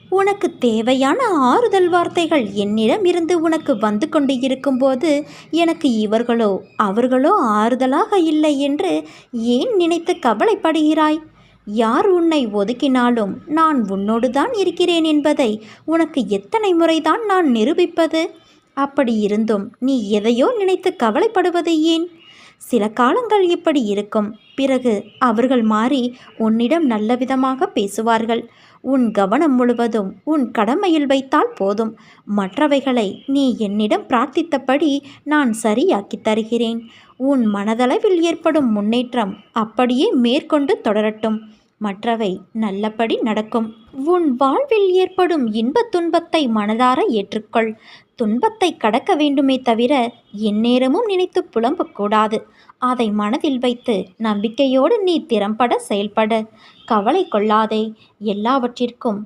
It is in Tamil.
உனக்கு தேவையான ஆறுதல் வார்த்தைகள் என்னிடம் இருந்து உனக்கு வந்து கொண்டு இருக்கும்போது எனக்கு இவர்களோ அவர்களோ ஆறுதலாக இல்லை என்று ஏன் நினைத்து கவலைப்படுகிறாய்? யார் உன்னை ஒதுக்கினாலும் நான் உன்னோடு தான் இருக்கிறேன் என்பதை உனக்கு எத்தனை முறைதான் நான் நிரூபிப்பது? அப்படி இருந்தும் நீ எதையோ நினைத்து கவலைப்படுவது ஏன்? சில காலங்கள் இப்படி இருக்கும். பிறகு அவர்கள் மாறி உன்னிடம் நல்ல விதமாக பேசுவார்கள். உன் கவனம் முழுவதும் உன் கடமையில் வைத்தால் போதும். மற்றவைகளை நீ என்னிடம் பிரார்த்தித்தபடி நான் சரியாக்கி தருகிறேன். உன் மனதளவில் ஏற்படும் முன்னேற்றம் அப்படியே மேற்கொண்டு தொடரட்டும். மற்றவை நல்லபடி நடக்கும். உன் வாழ்வில் ஏற்படும் இன்பத் துன்பத்தை மனதார ஏற்றுக்கொள். துன்பத்தை கடக்க வேண்டுமே தவிர எந்நேரமும் நினைத்து புலம்பக்கூடாது. அதை மனதில் வைத்து நம்பிக்கையோடு நீ திறம்பட செயல்பட. கவலை கொள்ளாதே. எல்லாவற்றிற்கும்